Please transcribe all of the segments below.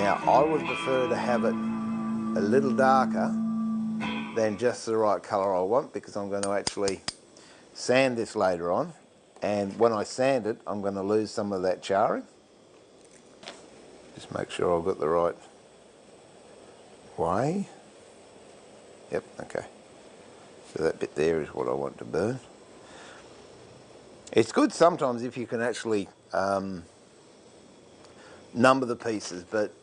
Now, I would prefer to have it a little darker than just the right colour I want, because I'm going to actually sand this later on, and when I sand it I'm going to lose some of that charring. Just make sure I've got the right way. Yep, okay. So that bit there is what I want to burn. It's good sometimes if you can actually number the pieces, but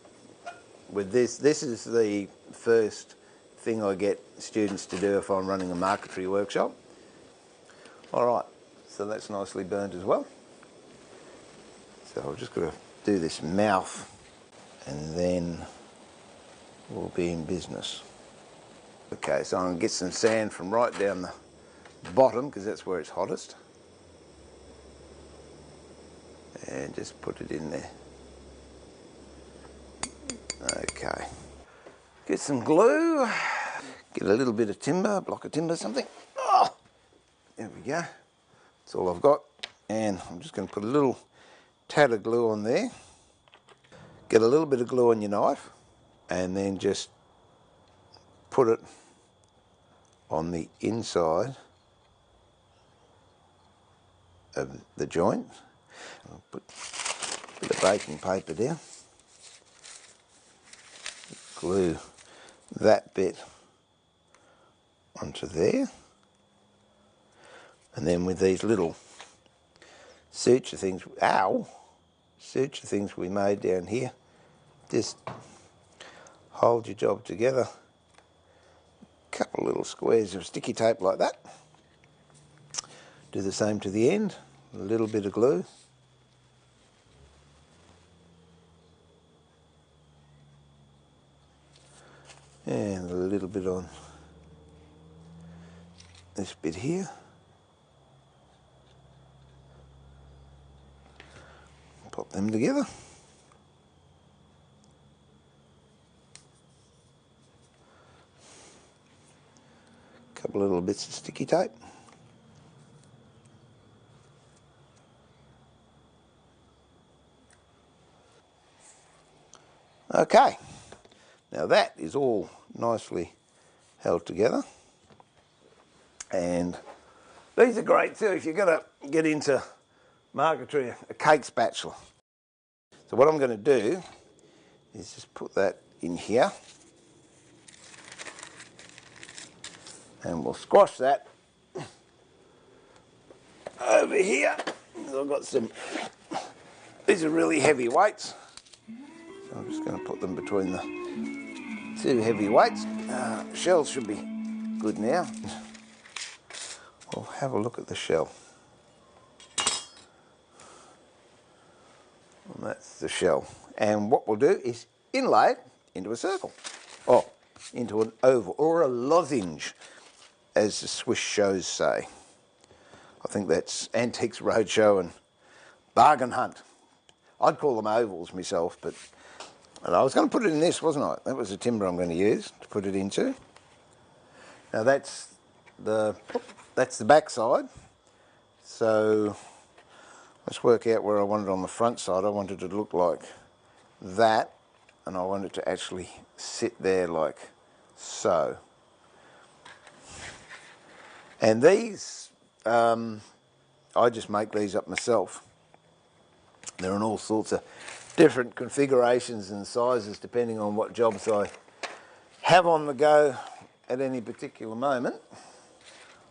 with this is the first thing I get students to do if I'm running a marquetry workshop. Alright, so that's nicely burnt as well. So I've just got to do this mouth and then we'll be in business. Okay, so I'm going to get some sand from right down the bottom because that's where it's hottest. And just put it in there. Okay. Get some glue. Get a little bit of timber, a block of timber, something. Oh, there we go. That's all I've got. And I'm just going to put a little tad of glue on there. Get a little bit of glue on your knife and then just put it on the inside of the joint. I'll put a bit of baking paper down. Glue that bit onto there. And then with these little suture things, suture things we made down here, just hold your job together. A couple of little squares of sticky tape like that. Do the same to the end, a little bit of glue. And a little bit on this bit here. Pop them together. Couple of little bits of sticky tape. Okay, now that is all nicely held together, and these are great too if you're going to get into marquetry, a cake spatula. So what I'm going to do is just put that in here, and we'll squash that over here. I've got some, these are really heavy weights, so I'm just going to put them between the two heavy weights. Shells should be good now. We'll have a look at the shell. And that's the shell. And what we'll do is inlay it into a circle, or into an oval, or a lozenge, as the Swiss shows say. I think that's Antiques Roadshow and Bargain Hunt. I'd call them ovals myself, but I was going to put it in this, wasn't I? That was the timber I'm going to use to put it into. Now that's the back side. So let's work out where I want it on the front side. I want it to look like that, and I want it to actually sit there like so. And these, I just make these up myself. They're in all sorts of different configurations and sizes depending on what jobs I have on the go at any particular moment.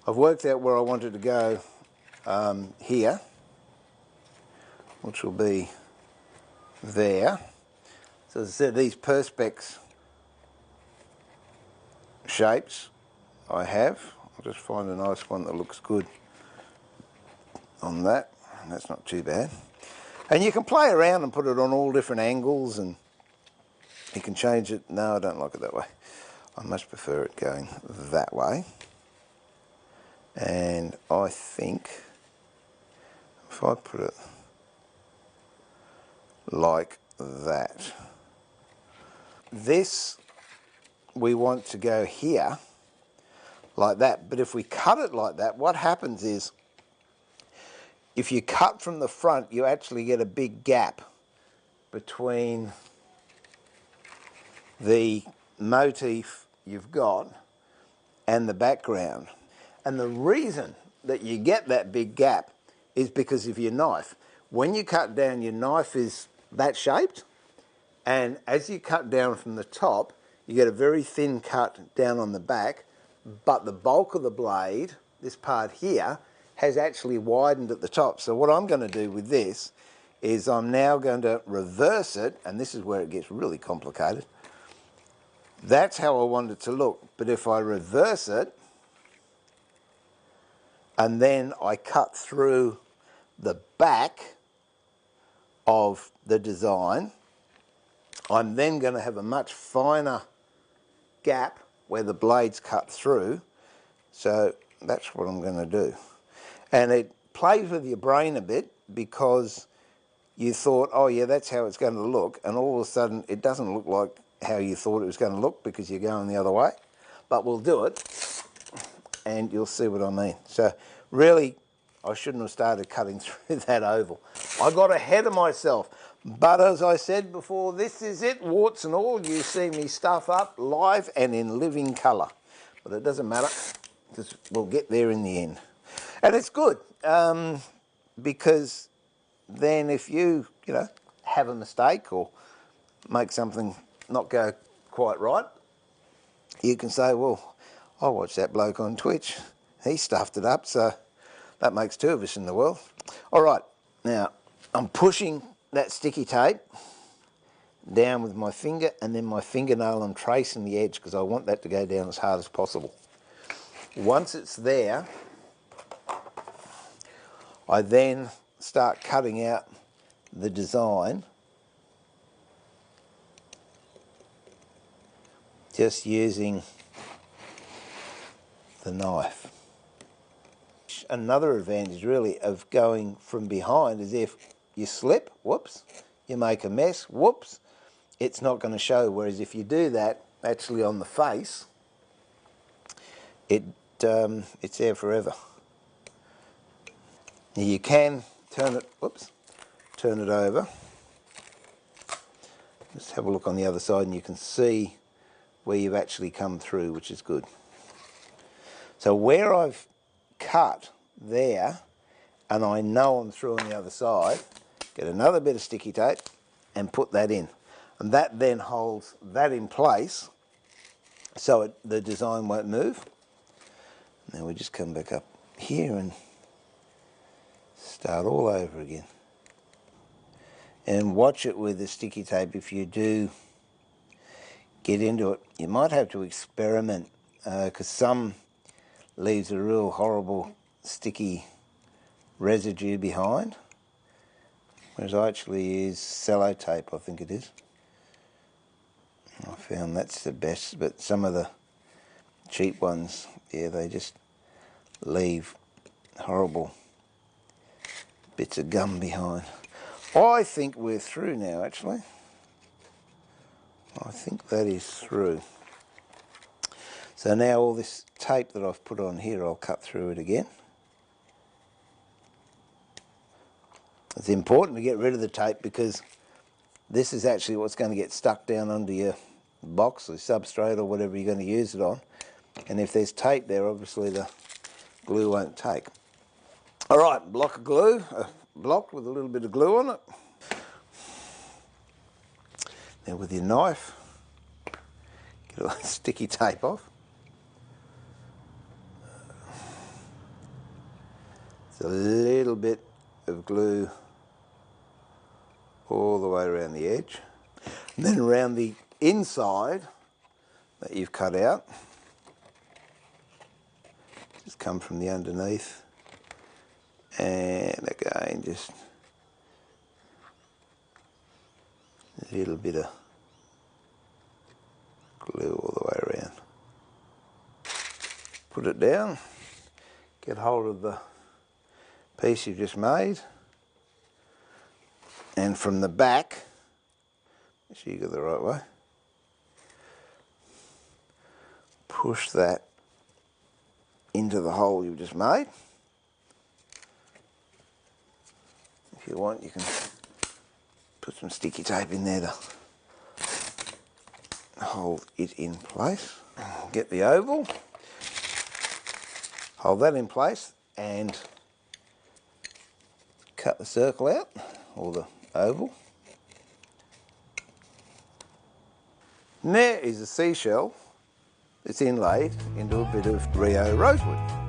I've worked out where I wanted to go here, which will be there. So as I said, these perspex shapes I have. I'll just find a nice one that looks good on that. That's not too bad. And you can play around and put it on all different angles, and you can change it. No, I don't like it that way. I much prefer it going that way. And I think if I put it like that, this we want to go here like that. But if we cut it like that, what happens is, if you cut from the front, you actually get a big gap between the motif you've got and the background. And the reason that you get that big gap is because of your knife. When you cut down, your knife is that shaped, and as you cut down from the top, you get a very thin cut down on the back, but the bulk of the blade, this part here, has actually widened at the top. So what I'm going to do with this is I'm now going to reverse it, and this is where it gets really complicated. That's how I want it to look, but if I reverse it, and then I cut through the back of the design, I'm then going to have a much finer gap where the blade's cut through. So that's what I'm going to do. And it plays with your brain a bit because you thought, oh yeah, that's how it's going to look, and all of a sudden it doesn't look like how you thought it was going to look because you're going the other way. But we'll do it and you'll see what I mean. So really, I shouldn't have started cutting through that oval. I got ahead of myself. But as I said before, this is it, warts and all. You see me stuff up live and in living colour. But it doesn't matter, because we'll get there in the end. And it's good, because then if you have a mistake or make something not go quite right, you can say, well, I watched that bloke on Twitch. He stuffed it up, so that makes two of us in the world. All right, now I'm pushing that sticky tape down with my finger, and then my fingernail I'm tracing the edge because I want that to go down as hard as possible. Once it's there, I then start cutting out the design just using the knife. Another advantage really of going from behind is if you slip, whoops, you make a mess, whoops, it's not going to show. Whereas if you do that actually on the face, it's there forever. Now you can turn it, whoops, turn it over. Just have a look on the other side and you can see where you've actually come through, which is good. So where I've cut there, and I know I'm through on the other side, get another bit of sticky tape and put that in. And that then holds that in place so the design won't move. Now we just come back up here and start all over again. And watch it with the sticky tape. If you do get into it, you might have to experiment because some leaves a real horrible sticky residue behind, whereas I actually use sellotape, I think it is. I found that's the best, but some of the cheap ones, yeah, they just leave horrible bits of gum behind. I think we're through now, actually. I think that is through. So now all this tape that I've put on here, I'll cut through it again. It's important to get rid of the tape because this is actually what's going to get stuck down under your box or substrate or whatever you're going to use it on. And if there's tape there, obviously the glue won't take. All right, block of glue, block with a little bit of glue on it. Now with your knife, get all that sticky tape off. It's a little bit of glue all the way around the edge. And then around the inside that you've cut out, just come from the underneath and again just a little bit of glue all the way around. Put it down, get hold of the piece you've just made, and from the back, make sure you go the right way, push that into the hole you've just made. If you want, you can put some sticky tape in there to hold it in place. Get the oval, hold that in place and cut the circle out, or the oval. And there is a seashell that's inlaid into a bit of Rio rosewood.